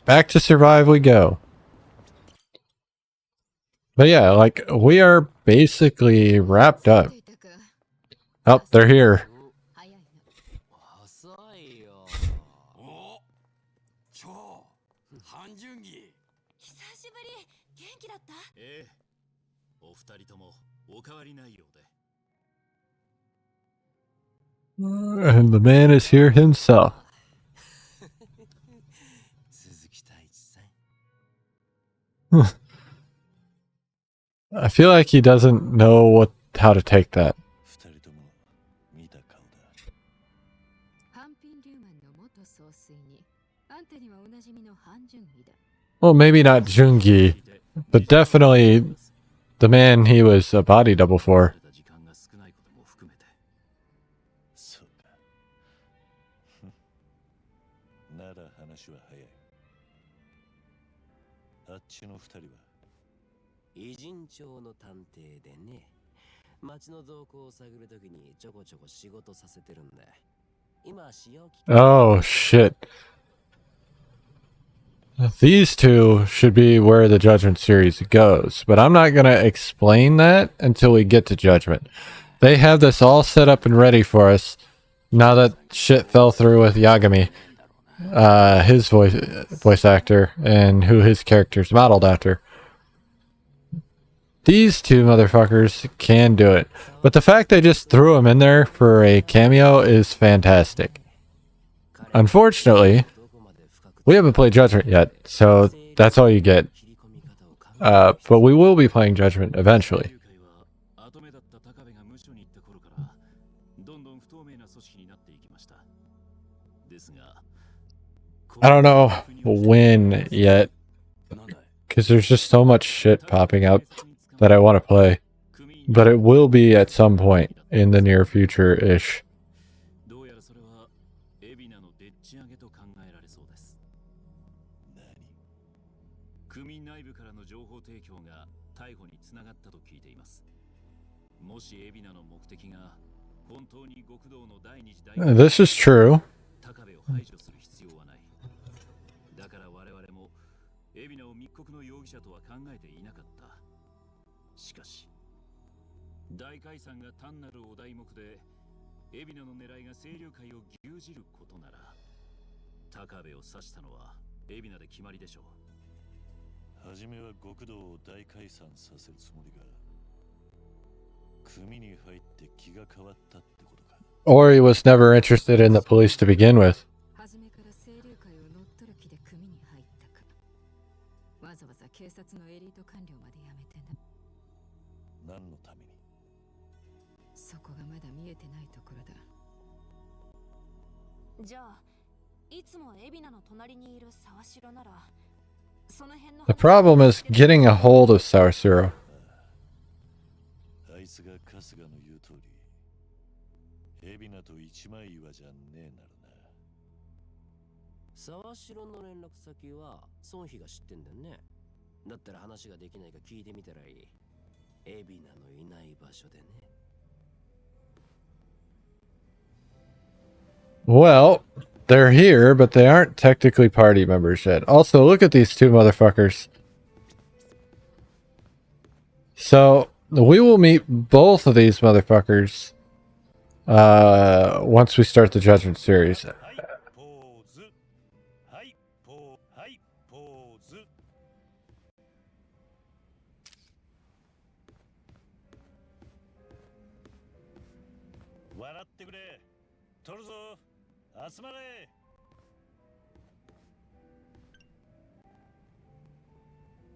back to survive we go. But yeah, like, we are basically wrapped up. Oh, they're here. And the man is here himself. I feel like he doesn't know how to take that. Well, maybe not Jungi, but definitely the man he was a body double for. Oh, shit. These two should be where the Judgment series goes, but I'm not going to explain that until we get to Judgment. They have this all set up and ready for us now that shit fell through with Yagami, his voice actor, and who his character's modeled after. These two motherfuckers can do it, but the fact they just threw him in there for a cameo is fantastic. Unfortunately, we haven't played Judgment yet, so that's all you get. But we will be playing Judgment eventually. I don't know when yet, because there's just so much shit popping up that I want to play. But it will be at some point in the near future-ish. This is true. Or he was never interested in the police to begin with. The problem is getting a hold of Sawasuro. Well, they're here, but they aren't technically party members yet. Also, look at these two motherfuckers. So, we will meet both of these motherfuckers once we start the Judgment series.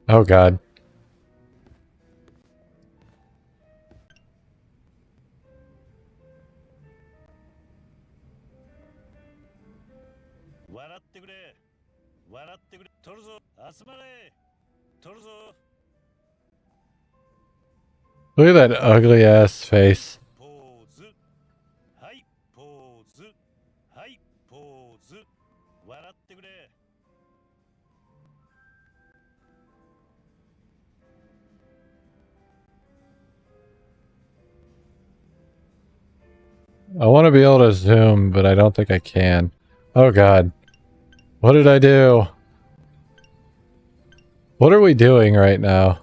Oh god. Look at that ugly ass face. I want to be able to zoom, but I don't think I can. Oh god. What did I do? What are we doing right now?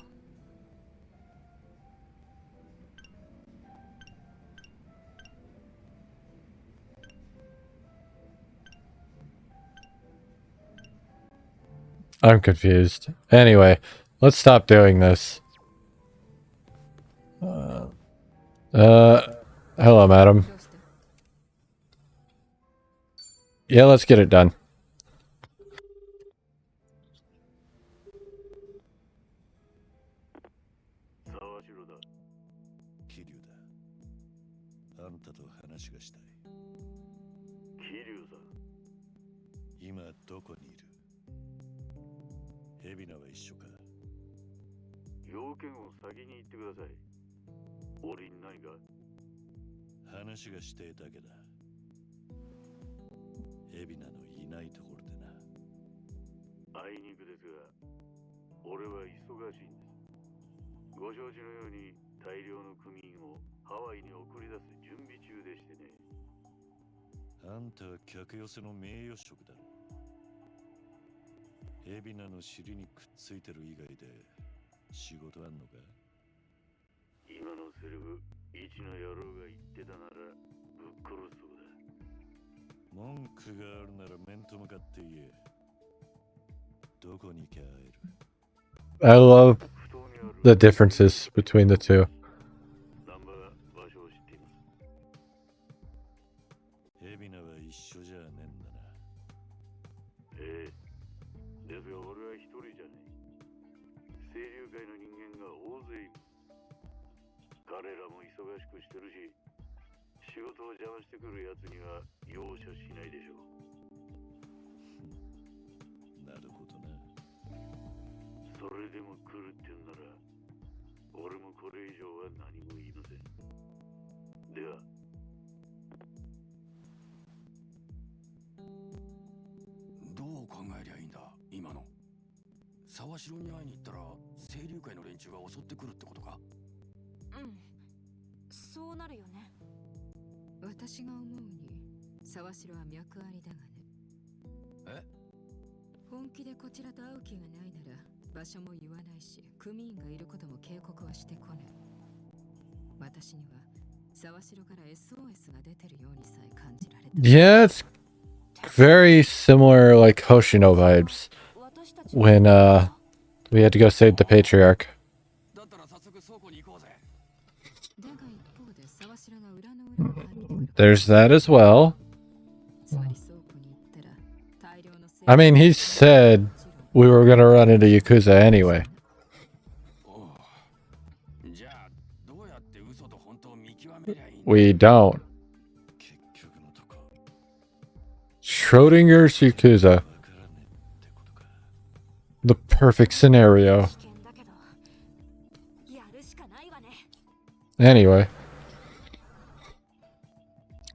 I'm confused. Anyway, let's stop doing this. Hello, madam. Yeah, let's get it done. I love the differences between the two. Yeah, it's very similar, like Hoshino vibes when we had to go save the patriarch. There's that as well. I mean, he said we were gonna run into Yakuza anyway. We don't. Schrodinger's Yakuza. The perfect scenario. Anyway.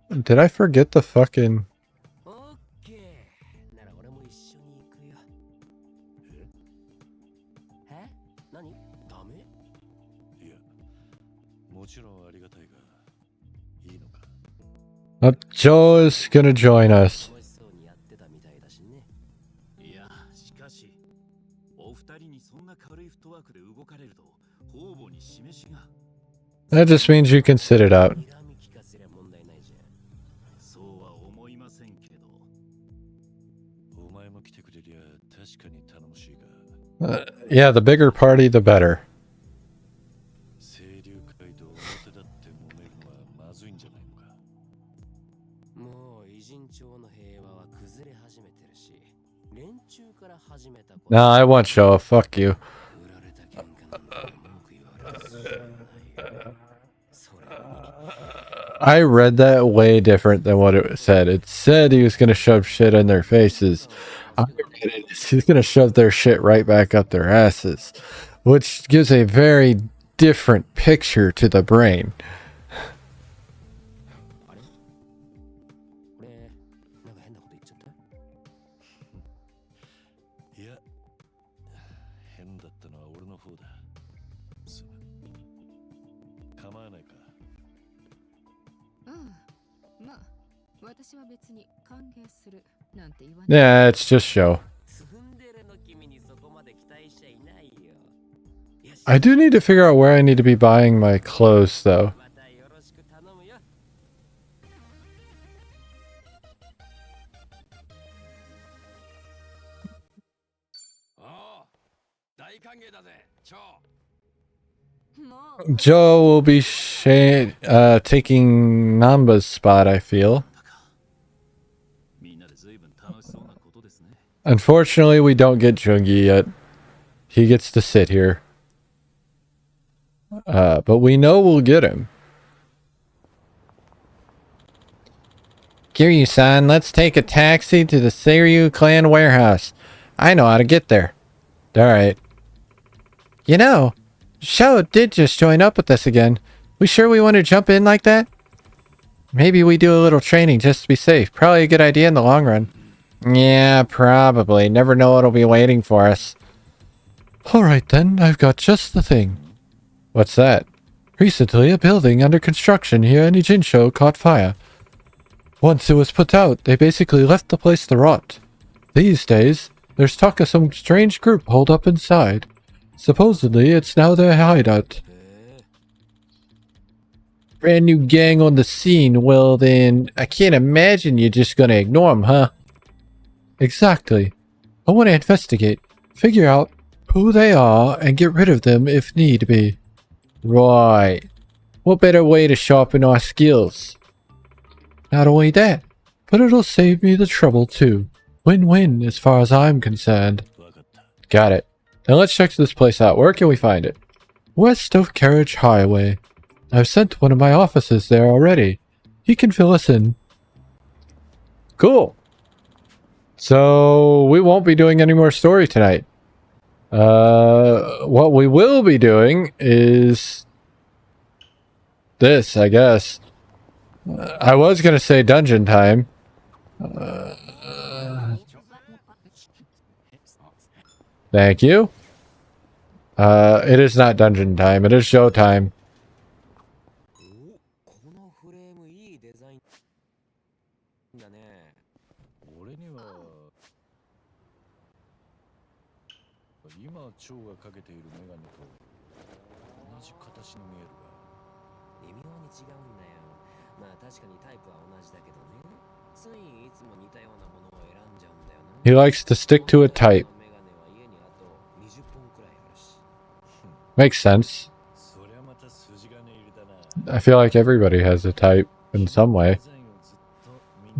Did I forget the fucking... Joe is gonna join us. That just means you can sit it out. Yeah, the bigger party, the better. No, I want Showa. Fuck you. I read that way different than what it said. It said he was going to shove shit in their faces. I read it as he's going to shove their shit right back up their asses, which gives a very different picture to the brain. Yeah, it's just show. I do need to figure out where I need to be buying my clothes, though. Joe will be taking Namba's spot, I feel. Unfortunately, we don't get Jungi yet. He gets to sit here. But we know we'll get him. Kiryu-san, let's take a taxi to the Seiryu clan warehouse. I know how to get there. Alright. You know, Sho did just join up with us again. We sure we want to jump in like that? Maybe we do a little training just to be safe. Probably a good idea in the long run. Yeah, probably. Never know what'll be waiting for us. Alright then, I've got just the thing. What's that? Recently, a building under construction here in Ijinsho caught fire. Once it was put out, they basically left the place to rot. These days, there's talk of some strange group holed up inside. Supposedly, it's now their hideout. Brand new gang on the scene. Well then, I can't imagine you're just gonna ignore them, huh? Exactly. I want to investigate, figure out who they are, and get rid of them if need be. Right. What better way to sharpen our skills? Not only that, but it'll save me the trouble too. Win-win as far as I'm concerned. Got it. Now let's check this place out. Where can we find it? West of Carriage Highway. I've sent one of my officers there already. He can fill us in. Cool. So we won't be doing any more story tonight. What we will be doing is this, I guess. I was going to say dungeon time. Thank you. It is not dungeon time. It is show time. He likes to stick to a type. Makes sense. I feel like everybody has a type in some way.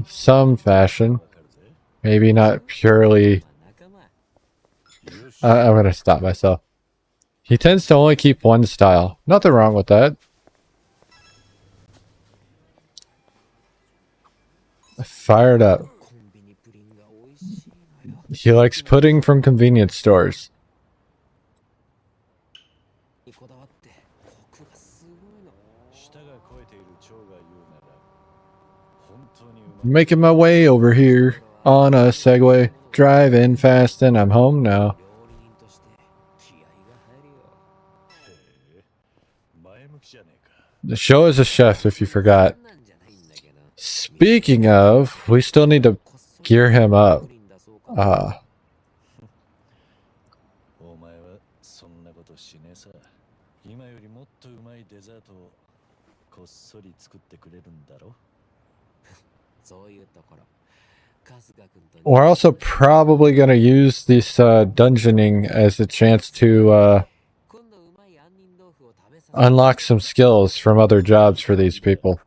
Some fashion. Maybe not purely... I'm going to stop myself. He tends to only keep one style. Nothing wrong with that. Fired up. He likes pudding from convenience stores. Making my way over here on a Segway, driving fast, and I'm home now. The show is a chef, if you forgot. Speaking of, we still need to gear him up. We're also probably going to use this dungeoning as a chance to unlock some skills from other jobs for these people.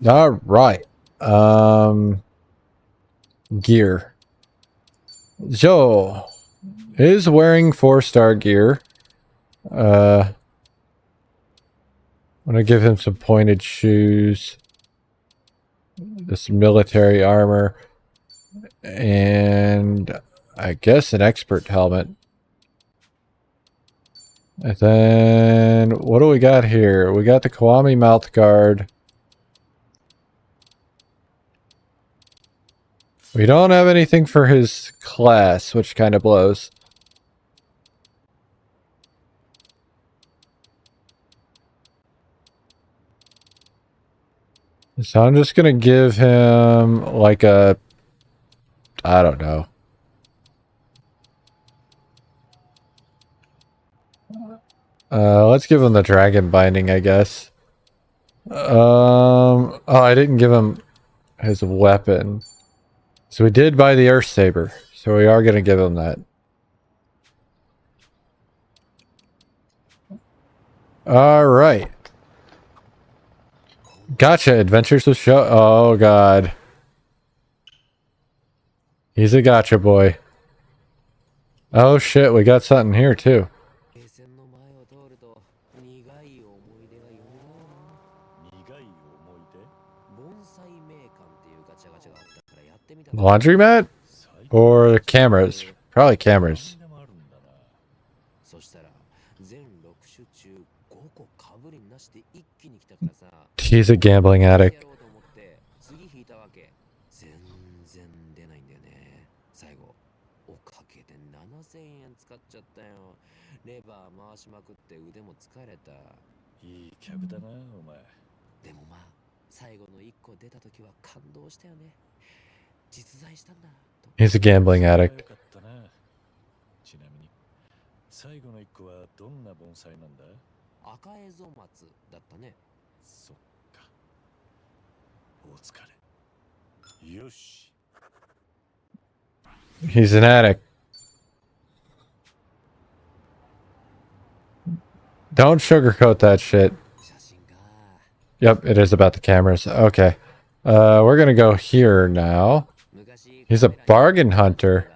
All right. Gear. Joe is wearing 4-star gear. I'm gonna give him some pointed shoes, this military armor, and I guess an expert helmet. And then what do we got here? We got the Kiwami mouth guard. We don't have anything for his class, which kind of blows. So I'm just gonna give him like a, I don't know. Let's give him the dragon binding, I guess. Oh, I didn't give him his weapon. So we did buy the Earth Saber. So we are gonna give him that. Alright. Gotcha, Adventures with Show. Oh god. He's a gotcha boy. Oh shit, we got something here too. Laundromat? Or cameras? Probably cameras. He's a gambling addict. He's a gambling addict. He's an addict. Don't sugarcoat that shit. Yep, it is about the cameras. Okay. We're gonna go here now. He's a bargain hunter.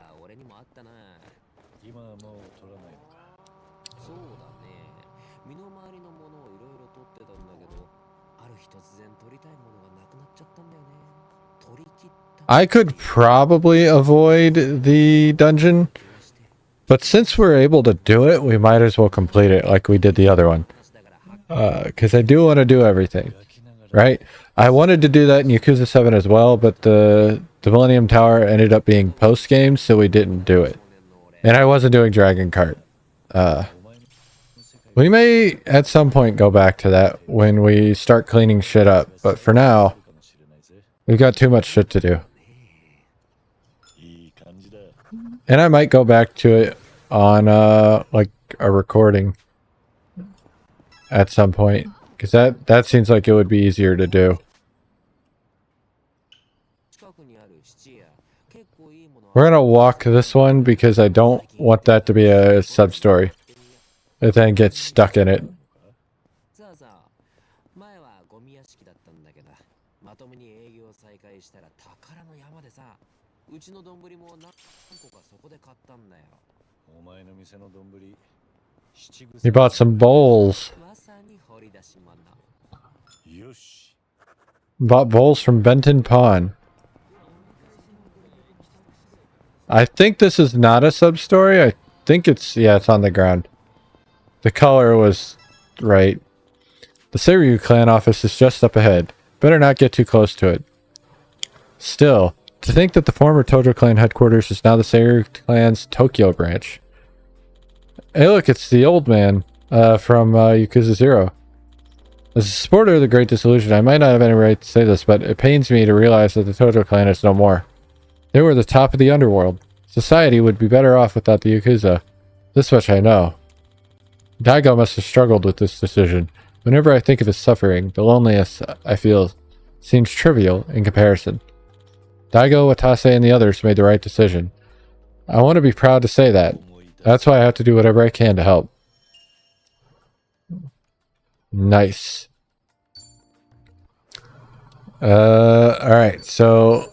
I could probably avoid the dungeon, but since we're able to do it, we might as well complete it like we did the other one. Because I do want to do everything, right? I wanted to do that in Yakuza 7 as well, but the Millennium Tower ended up being post-game, so we didn't do it. And I wasn't doing Dragon Kart. We may at some point go back to that when we start cleaning shit up, but for now, we've got too much shit to do. And I might go back to it on like a recording at some point, because that seems like it would be easier to do. We're gonna walk this one because I don't want that to be a sub-story. It then gets stuck in it. He bought some bowls. Bought bowls from Benton Pond. I think this is not a sub-story. I think it's on the ground. The color was right. The Seiryu clan office is just up ahead. Better not get too close to it. Still, to think that the former Tojo clan headquarters is now the Seiryu clan's Tokyo branch. Hey look, it's the old man from Yakuza 0. As a supporter of the Great Dissolution, I might not have any right to say this, but it pains me to realize that the Tojo clan is no more. They were the top of the underworld. Society would be better off without the Yakuza. This much I know. Daigo must have struggled with this decision. Whenever I think of his suffering, the loneliness I feel seems trivial in comparison. Daigo, Watase, and the others made the right decision. I want to be proud to say that. That's why I have to do whatever I can to help. Nice. Alright, so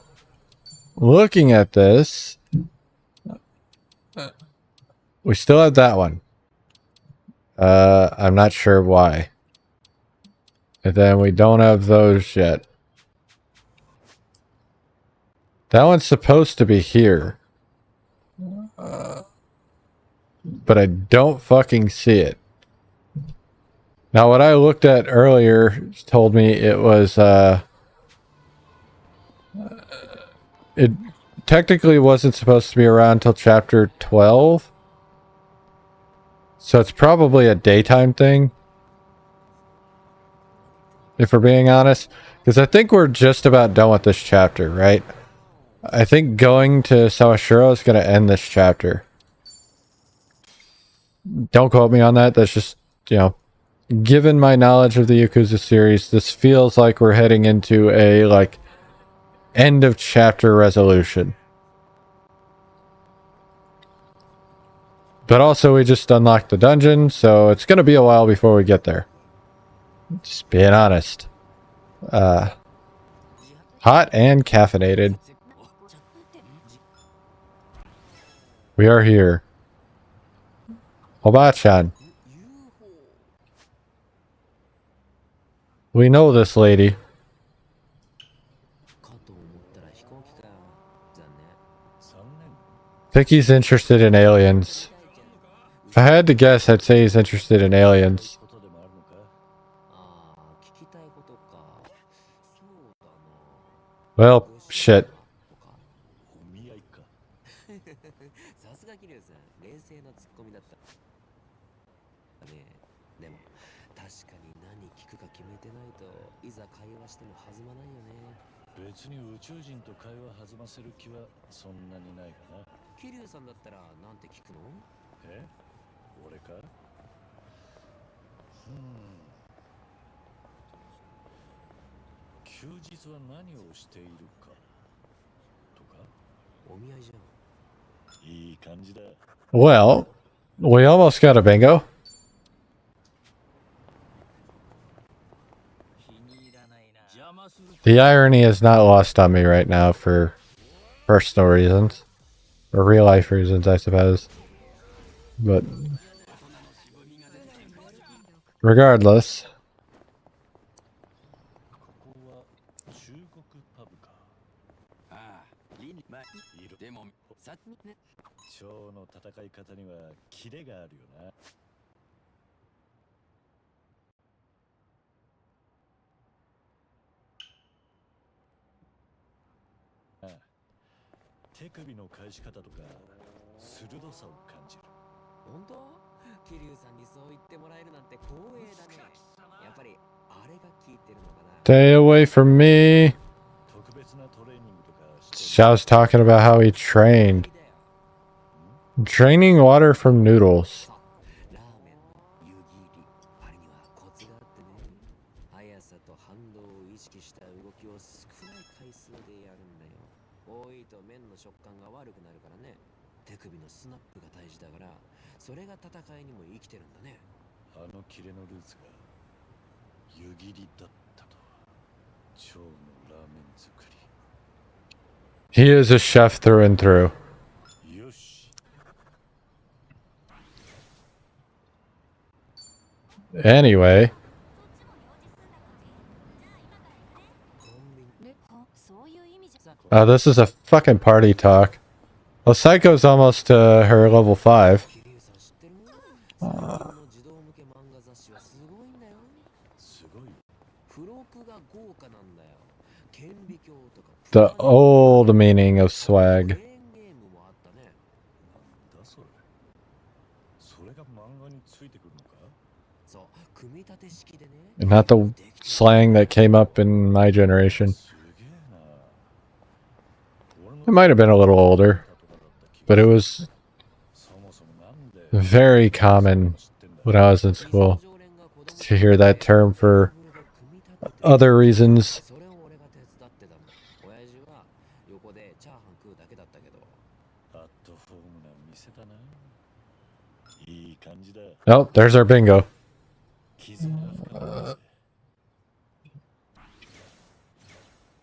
looking at this, we still have that one. I'm not sure why. And then we don't have those yet. That one's supposed to be here. But I don't fucking see it. Now what I looked at earlier told me it was, it technically wasn't supposed to be around until chapter 12. So it's probably a daytime thing. if we're being honest. Because I think we're just about done with this chapter, right? I think going to Sawashiro is going to end this chapter. Don't quote me on that. That's just, you know, given my knowledge of the Yakuza series, this feels like we're heading into a, like, end of chapter resolution. But also, we just unlocked the dungeon, so it's going to be a while before we get there. Just being honest. Hot and caffeinated. We are here. Oba-chan. We know this lady. Think he's interested in aliens. If I had to guess, I'd say he's interested in aliens. Well, shit. Well, we almost got a bingo. The irony is not lost on me right now for personal reasons. Or real life reasons, I suppose. But regardless. Stay away from me. Xiao's talking about how he trained. Draining water from noodles. He is a chef through and through. Anyway. This is a fucking party talk. Well, Psycho's almost to her level 5. The old meaning of swag. Not the slang that came up in my generation. It might have been a little older, but it was very common when I was in school to hear that term for other reasons. Oh, there's our bingo.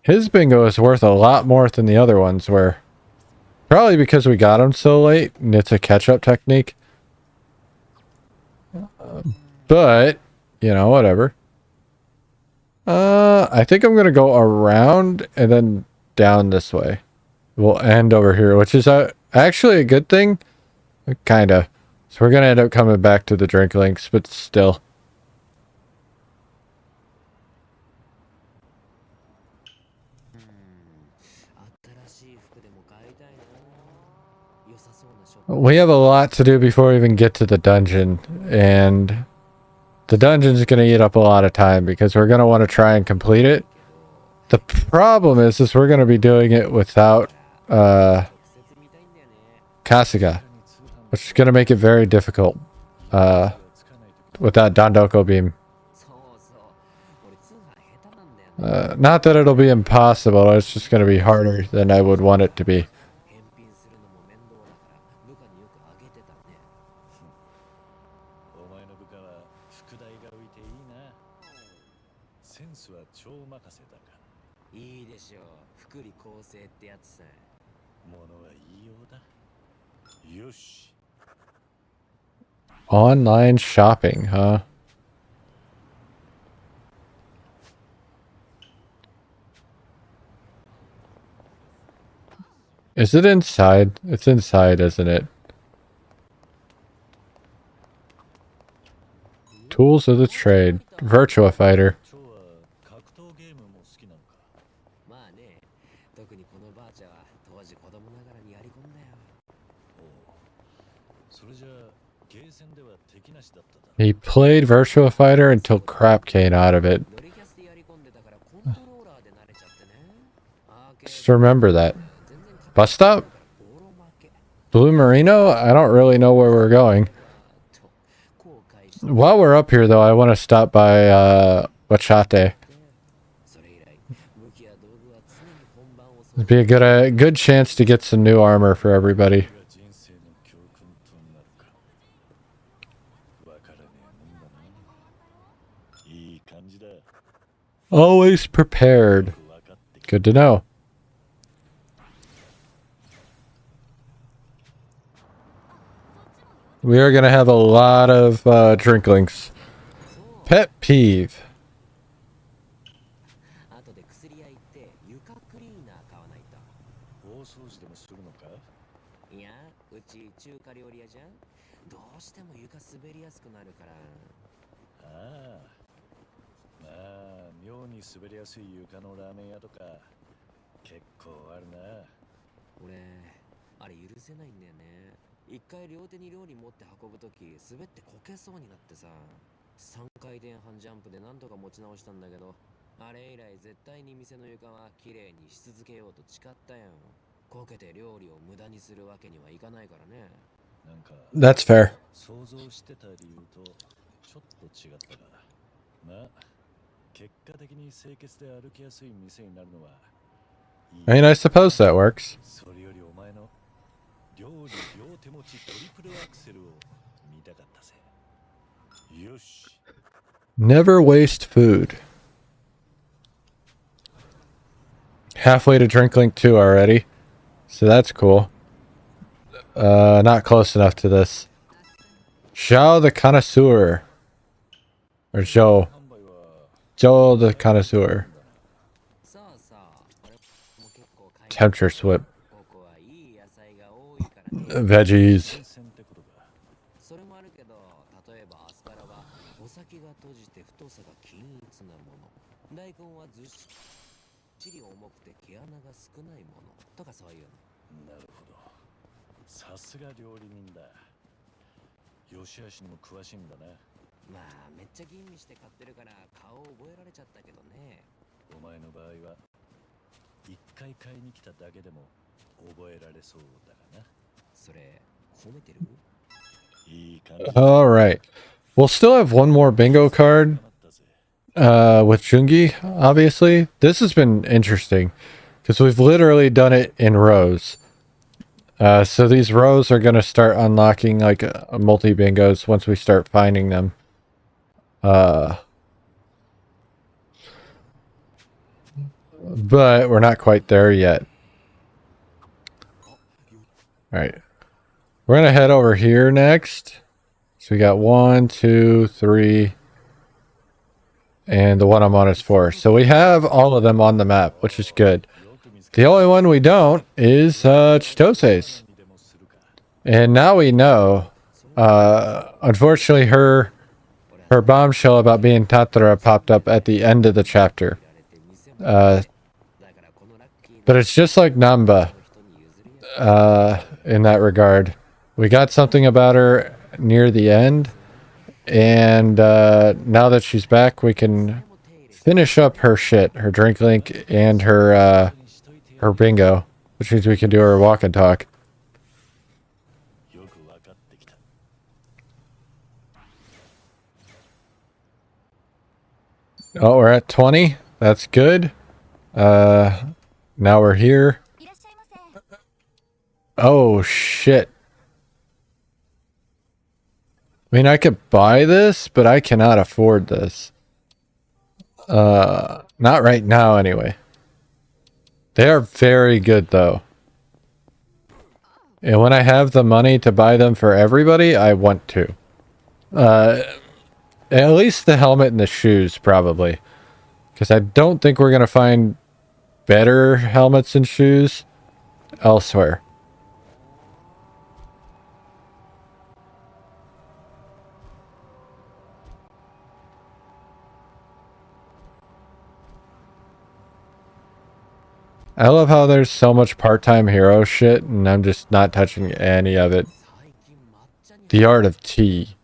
His bingo is worth a lot more than the other ones were. Probably because we got him so late and it's a catch-up technique. But, you know, whatever. I think I'm going to go around and then down this way. We'll end over here, which is actually a good thing. Kinda. So we're going to end up coming back to the drink links, but still. We have a lot to do before we even get to the dungeon, and The dungeon's going to eat up a lot of time because we're going to want to try and complete it. The problem is we're going to be doing it without Kasuga, which is going to make it very difficult with that Dandoko beam. Not that it'll be impossible, it's just going to be harder than I would want it to be. Online shopping, huh? Is it inside? It's inside, isn't it? Tools of the trade. Virtua Fighter. He played Virtua Fighter until crap came out of it. Just remember that. Bus stop? Blue Marino? I don't really know where we're going. While we're up here, though, I want to stop by Wachate. It'd be a good chance to get some new armor for everybody. Always prepared. Good to know. We are going to have a lot of drinklings. Pet peeve. That's fair. I mean, I suppose that works. Never waste food. Halfway to Drinklink 2 already. So that's cool. Not close enough to this. Zhao the Connoisseur. Or Zhou. Zhou the Connoisseur. Temptress Whip. Veggies. All right. We'll still have one more bingo card with Jungi, obviously. This has been interesting because we've literally done it in rows. So these rows are going to start unlocking like multi-bingos once we start finding them. But we're not quite there yet. Alright. We're going to head over here next. So we got 1, 2, 3. And the one I'm on is 4. So we have all of them on the map, which is good. The only one we don't is Chitose's. And now we know. Unfortunately, her bombshell about being Tatara popped up at the end of the chapter. But it's just like Namba in that regard. We got something about her near the end, And now that she's back, we can finish up her shit, her drink link, and her bingo, which means we can do her walk and talk. Oh, we're at 20. That's good. Now we're here. Oh, shit. I mean, I could buy this, but I cannot afford this. Not right now, anyway. They are very good, though. And when I have the money to buy them for everybody, I want to. At least the helmet and the shoes, probably. Because I don't think we're going to find better helmets and shoes elsewhere. I love how there's so much part-time hero shit, and I'm just not touching any of it. The art of tea.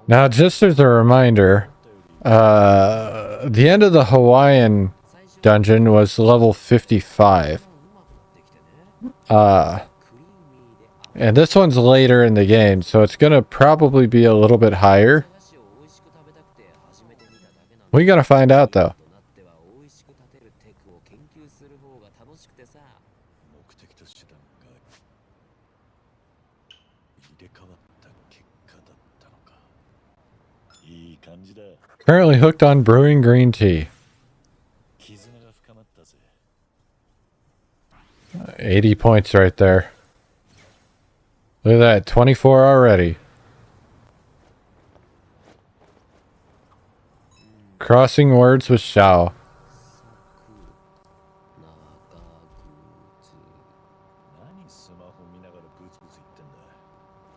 Now, just as a reminder, the end of the Hawaiian dungeon was level 55. And this one's later in the game, so it's gonna probably be a little bit higher. We gotta find out, though. Currently hooked on brewing green tea. 80 points right there. Look at that, 24 already. Crossing words with Shao.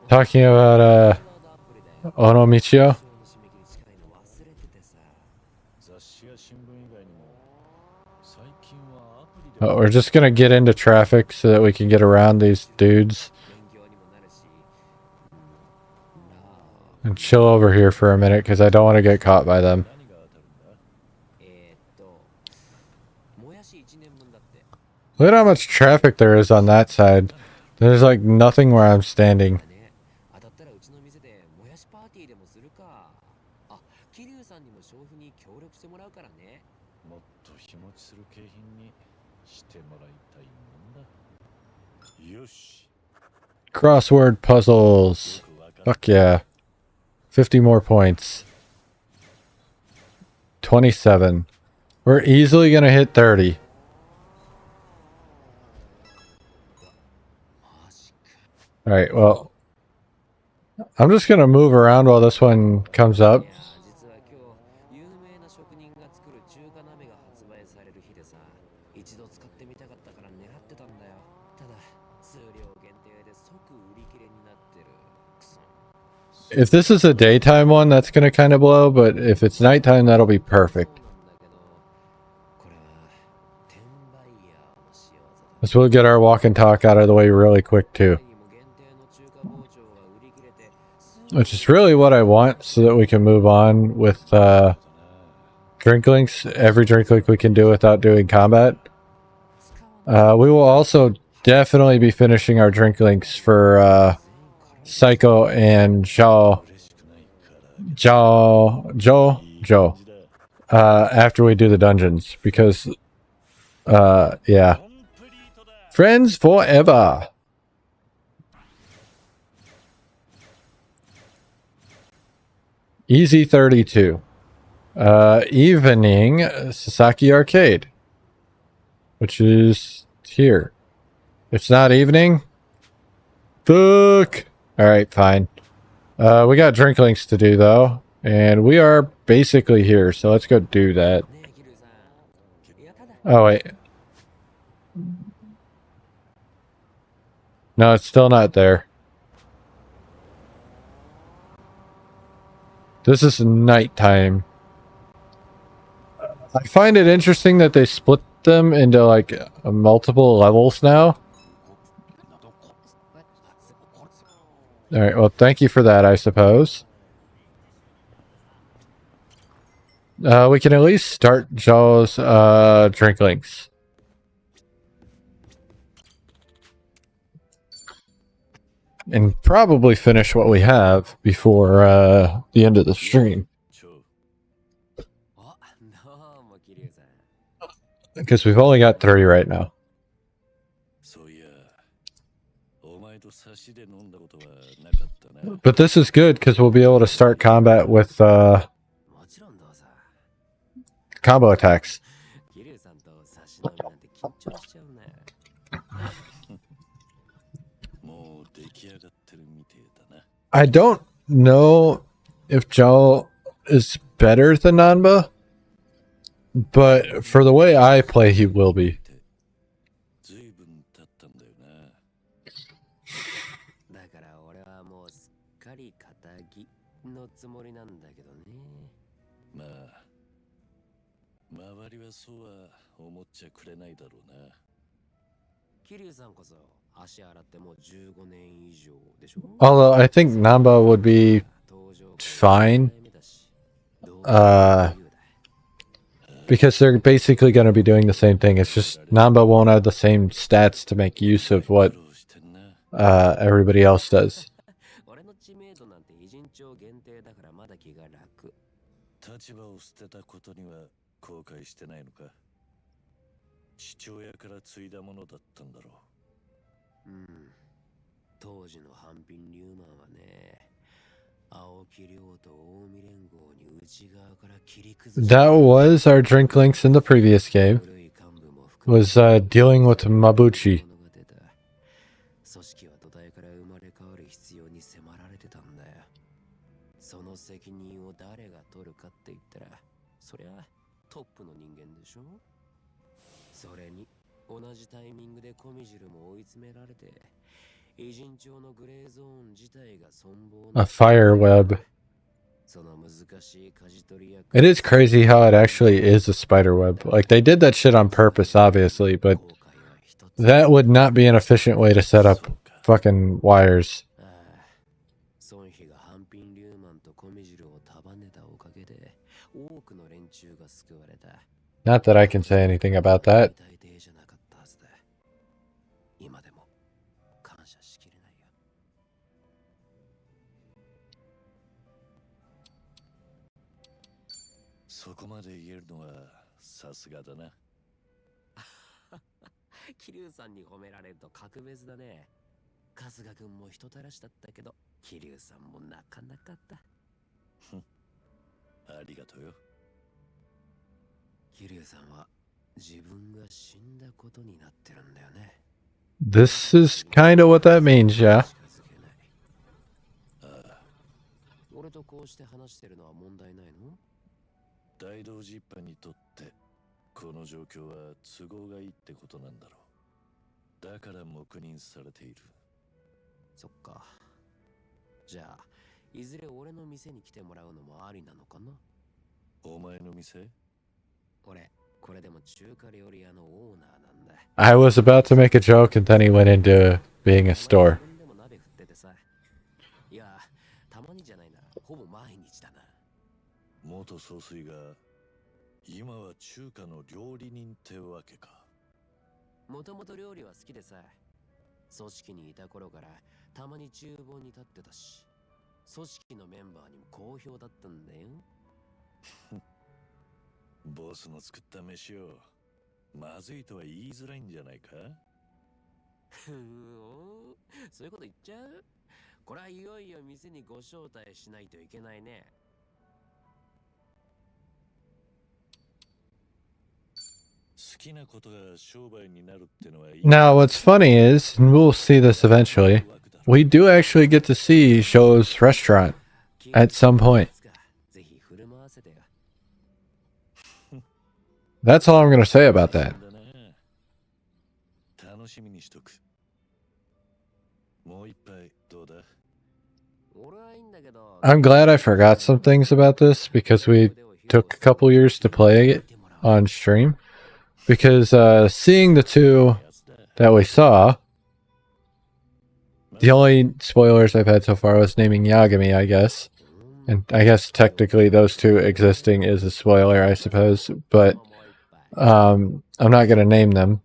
Talking about Onomichio. Oh, we're just gonna get into traffic so that we can get around these dudes. And chill over here for a minute because I don't want to get caught by them. Look at how much traffic there is on that side. There's like nothing where I'm standing. Crossword puzzles. Fuck yeah. 50 more points. 27. We're easily gonna hit 30. Alright, well, I'm just gonna move around while this one comes up. If this is a daytime one, that's gonna kind of blow, but if it's nighttime, that'll be perfect. Let's we'll get our walk and talk out of the way really quick too. Which is really what I want so that we can move on with drink links. Every drink link we can do without doing combat. We will also definitely be finishing our drink links for Psycho and Joe. After we do the dungeons, because yeah. Friends forever. Easy 32. Evening Sasaki Arcade, which is here. It's not evening. Fuck. All right, fine. We got drink links to do though, and we are basically here. So let's go do that. Oh wait. No, it's still not there. This is nighttime. I find it interesting that they split them into like multiple levels now. Alright, well thank you for that, I suppose. We can at least start Joe's Drinklinks. And probably finish what we have before the end of the stream. Because we've only got 3 right now. But this is good because we'll be able to start combat with combo attacks. I don't know if Joe is better than Nanba, but for the way I play, he will be. Although I think Namba would be fine. Because they're basically going to be doing the same thing. It's just Namba won't have the same stats to make use of what everybody else does. That was our Drinklinks in the previous game. Was dealing with Mabuchi. A fire web. It is crazy how it actually is a spider web. Like, they did that shit on purpose, obviously, but that would not be an efficient way to set up fucking wires. Not that I can say anything about that. This is kind of what that means, yeah. I was about to make a joke and then he went into being a store. Now, what's funny is, and we'll see this eventually, we do actually get to see Sho's restaurant at some point. That's all I'm going to say about that. I'm glad I forgot some things about this because we took a couple years to play it on stream. Because seeing the two that we saw, the only spoilers I've had so far was naming Yagami, I guess. And I guess technically those two existing is a spoiler, I suppose. But I'm not going to name them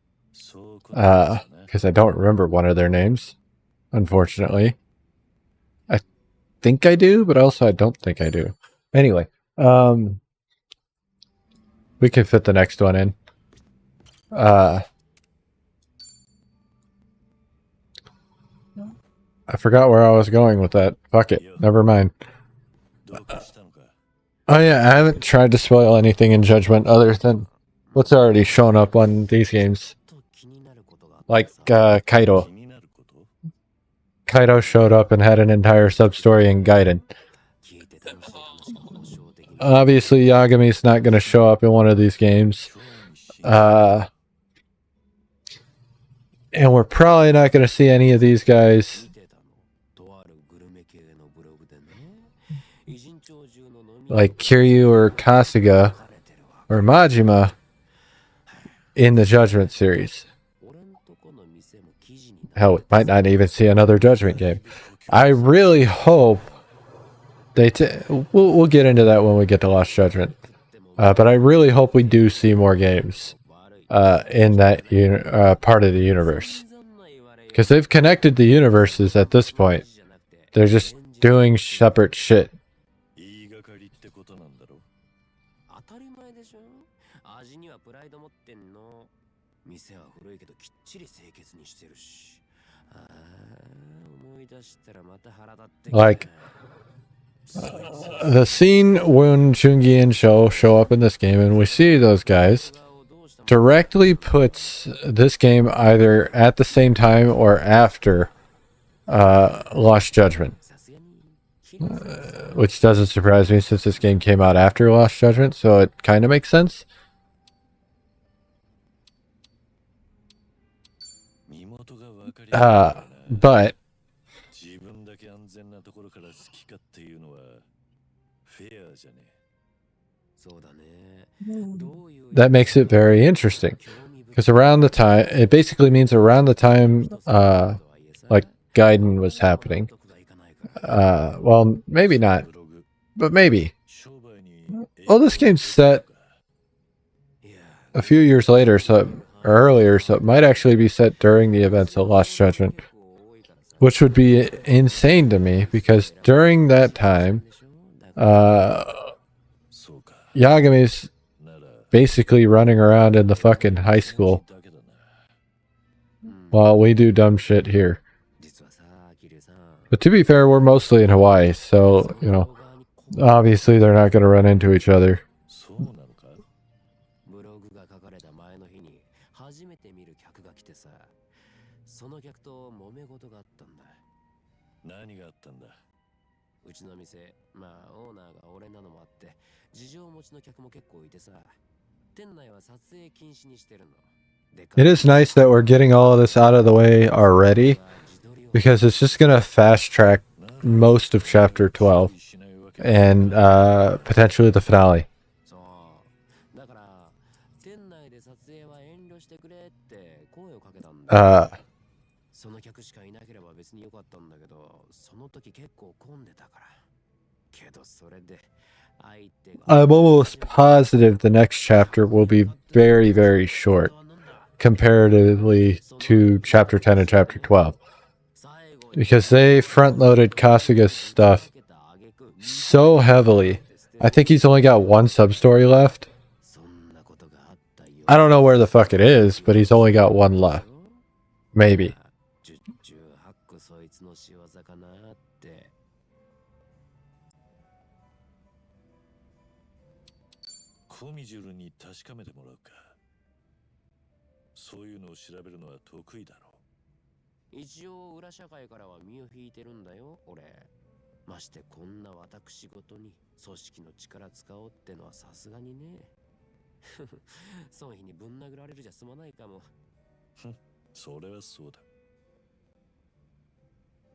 because I don't remember one of their names, unfortunately. I think I do, but also I don't think I do. Anyway, we can fit the next one in. I forgot where I was going with that. Fuck it. Never mind. Oh yeah, I haven't tried to spoil anything in Judgment other than what's already shown up on these games. Like Kaido. Kaido showed up and had an entire sub-story in Gaiden. Obviously, Yagami's not going to show up in one of these games. And we're probably not going to see any of these guys like Kiryu or Kasuga or Majima in the Judgment series. Hell, we might not even see another Judgment game. I really hope they... we'll get into that when we get to Lost Judgment. But I really hope we do see more games in that part of the universe. Because they've connected the universes at this point. They're just doing separate shit. Like, the scene when Jungi and show up in this game and we see those guys directly puts this game either at the same time or after Lost Judgment. Which doesn't surprise me since this game came out after Lost Judgment, so it kind of makes sense. But that makes it very interesting. Because around the time, it basically means around the time like Gaiden was happening. Well, maybe not, but maybe. Well, this game's set a few years later, or earlier, so it might actually be set during the events of Lost Judgment, which would be insane to me because during that time, Yagami's basically running around in the fucking high school while we do dumb shit here. But to be fair, we're mostly in Hawaii, so, you know, obviously they're not going to run into each other. It is nice that we're getting all of this out of the way already, because it's just going to fast track most of Chapter 12 and potentially the finale. I'm almost positive the next chapter will be very, very short comparatively to Chapter 10 and Chapter 12. Because they front-loaded Kasuga's stuff so heavily. I think he's only got one sub-story left. I don't know where the fuck it is, but he's only got one left. Maybe.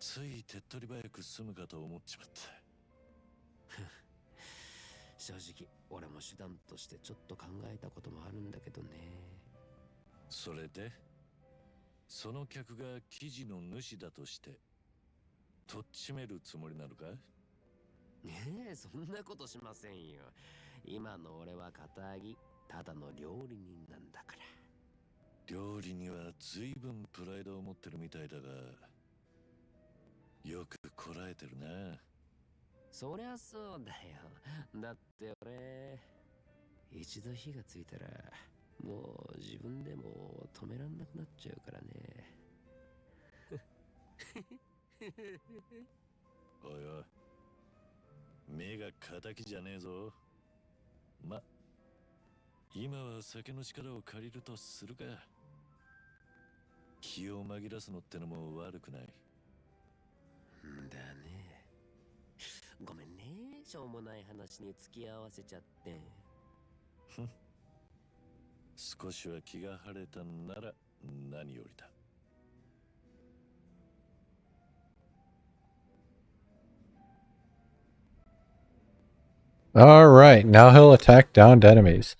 つい手っ取り早く済むかと思っちまった。正直俺も手段としてちょっと考えたこともあるんだけどね。それでその客が記事の主だとしてとっちめるつもりなのか？ねえ、そんなことしませんよ。今の俺は肩上げ、ただの料理人なんだから。料理には随分プライドを持ってるみたいだが、よくこらえてるな。そりゃそうだよ。だって俺、一度火がついたらもう自分でも止めらんなくなっちゃうからね。おいおい、目が敵じゃねえぞ。ま、今は酒の力を借りるとするか。気を紛らすのってのも悪くない。だね。ごめんね、しょうもない話に付き合わせちゃって。少しは気が晴れたんなら何よりだ。All right, now he'll attack downed enemies.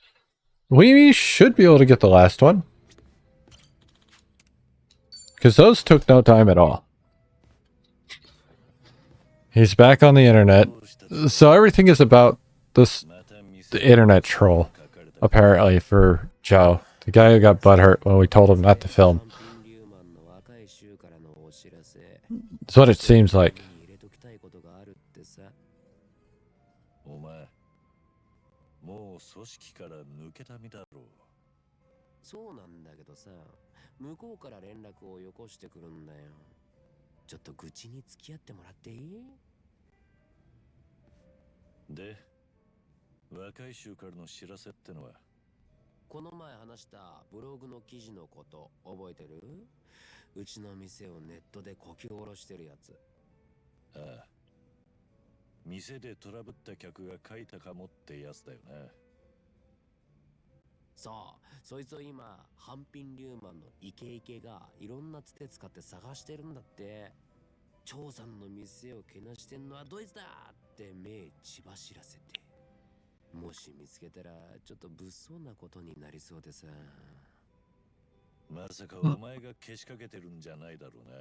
We should be able to get the last one. Because those took no time at all. He's back on the internet. So everything is about this the internet troll, apparently, for Joe. The guy who got butthurt when we told him not to film. That's what it seems like. お前、もう組織から抜けた身だろう。そうなんだけどさ、向こうから連絡をよこしてくるんだよ。ちょっと愚痴に付き合ってもらっていい？で、若い衆からの知らせってのは？この前話したブログの記事のこと覚えてる？うちの店をネットでこき下ろしてるやつ。ああ、店でトラブった客が書いたかもってやつだよな。そう、そいつを今半品リューマンのイケイケがいろんなつて使って探してるんだって。張さんの店をけなしてんのはどいつだって目血走らせて、もし見つけたらちょっと物騒なことになりそうでさ。まさかお前がけしかけてるんじゃないだろうな。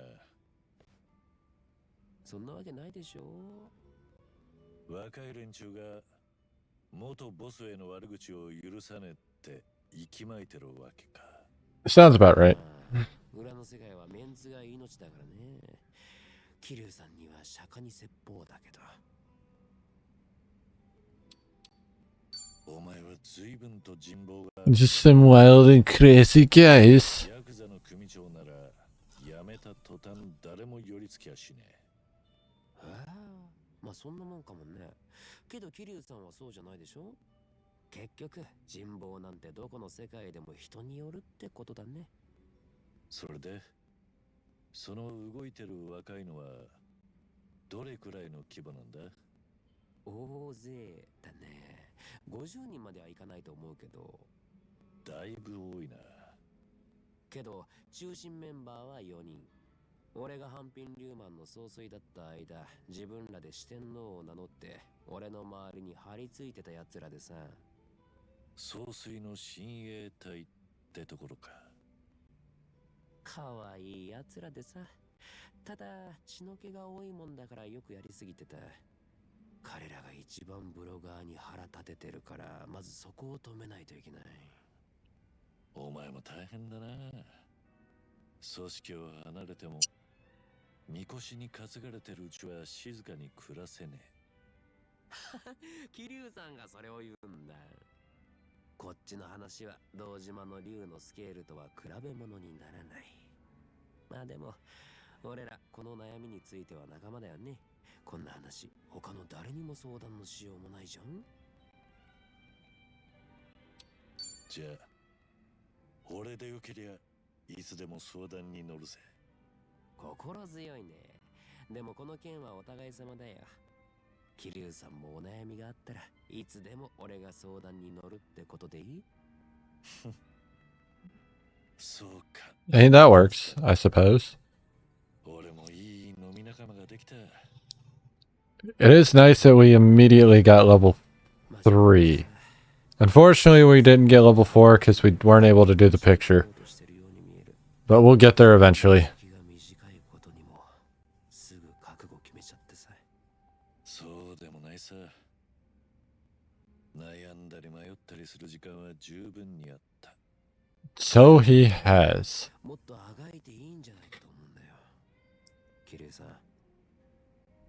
そんなわけないでしょ。若い連中が元ボスへの悪口を許さねえって息巻いてるわけか。Sounds about right. 裏の世界はメンツが命だからね。桐生さんには釈迦に説法だけど。お前は随分と人望が。Just some wild and crazy guys. ヤクザの組長なら辞めた途端誰も寄りつきゃしねえ。まあそんなもんかもね。けど桐生さんはそうじゃないでしょ。結局人望なんてどこの世界でも人によるってことだね。それでその動いてる若いのはどれくらいの規模なんだ？大勢だね。50人まではいかないと思うけど。だいぶ多いな。けど中心メンバーは4人。俺が半品リューマンの総帥だった間、自分らで四天王を名乗って俺の周りに張り付いてたやつらでさ。総帥の親衛隊ってところか。かわいいやつらでさ。ただ血の気が多いもんだからよくやりすぎてた。彼らが一番ブロガーに腹立ててるから、まずそこを止めないといけない。お前も大変だな。組織を離れてもみこしに担がれてるうちは静かに暮らせねえ。桐生さんがそれを言うんだ。こっちの話は堂島の竜のスケールとは比べ物にならない。まあでも俺らこの悩みについては仲間だよね。こんな話他の誰にも相談のしようもないじゃん。じゃあ俺でよけりゃいつでも相談に乗るぜ。心強いね。でもこの件はお互い様だよ。桐生さんもお悩みがあったらいつでも俺が相談に乗るってことでいい？そうか。And that works, I suppose. 俺もいい飲み仲 It is nice that we immediately got level 3. Unfortunately, we didn't get level 4 because we weren't able to do the picture. But we'll get there eventually. そうでもないさ。悩んだり迷ったりする時間は十分にあった。So he has. もっとあがいていいんじゃないかと思うんだよ。キリュウさん、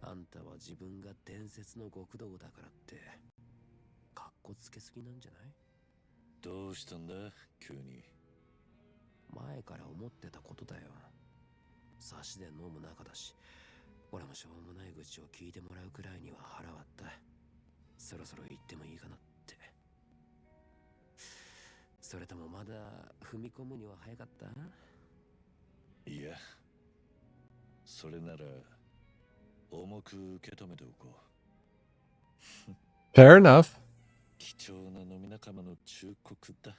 あんたは自分が伝説の極道だからってかっこつけすぎなんじゃない？どうしたんだ急に。前から思ってたことだよ。差しで飲む仲だし、俺もしょうもない愚痴を聞いてもらうくらいには腹割った。そろそろ言ってもいいかなって。それともまだ踏み込むには早かった？いや、それなら重く受け止めておこう。Fair enough. 貴重な飲み仲間の忠告だ。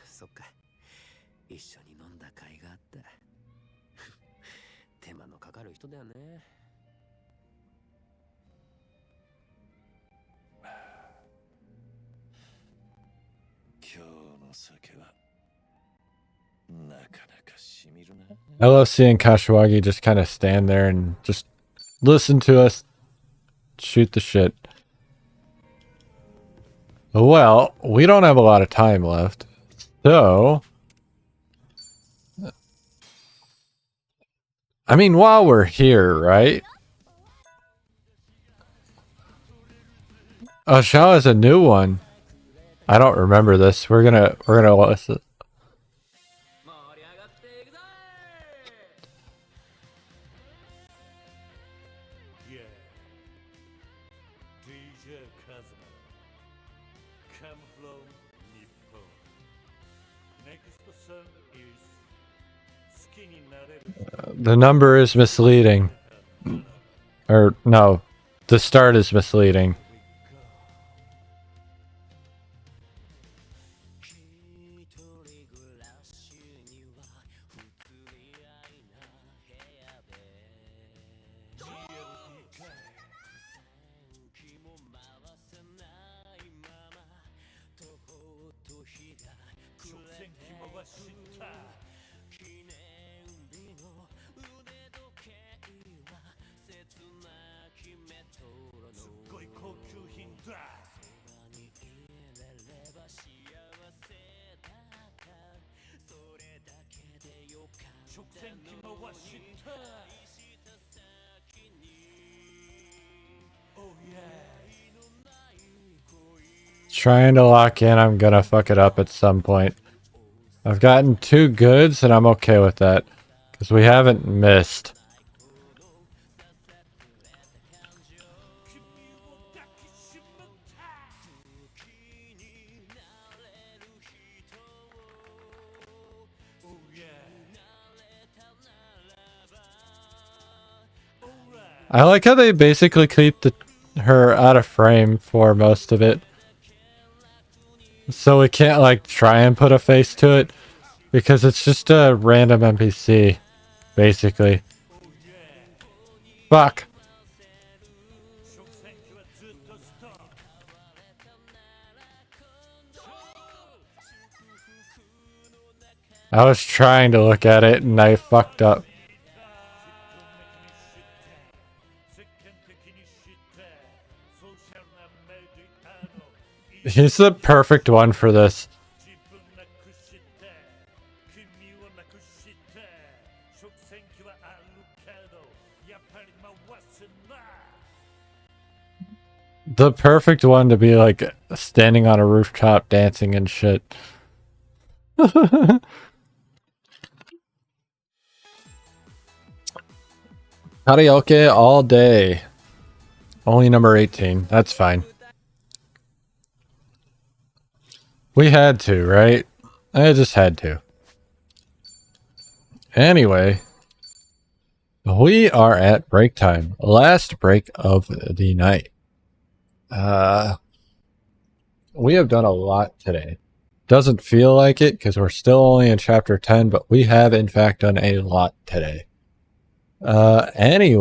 そっか。一緒に飲んだ甲斐があった。手間のかかる人だよね。今日の酒はなかなかしみるな。I love seeing Kashiwagi just kind of stand there and just listen to us shoot the shit. Well, we don't have a lot of time left. So, I mean, while we're here, right? Oh, Shao is a new one. I don't remember this. We're gonna listen. The number is misleading. Or, no. The start is misleading. Trying to lock in, I'm gonna fuck it up at some point. I've gotten 2 goods and I'm okay with that. Because we haven't missed. I like how they basically keep her out of frame for most of it. So we can't like try and put a face to it. Because it's just a random NPC. Basically. Fuck. I was trying to look at it and I fucked up. He's the perfect one for this. The perfect one to be like standing on a rooftop dancing and shit. Karaoke all day. Only number 18. That's fine. We had to, right? I just had to. Anyway. We are at break time. Last break of the night. We have done a lot today. Doesn't feel like it because we're still only in chapter 10, but we have in fact done a lot today. Anyway.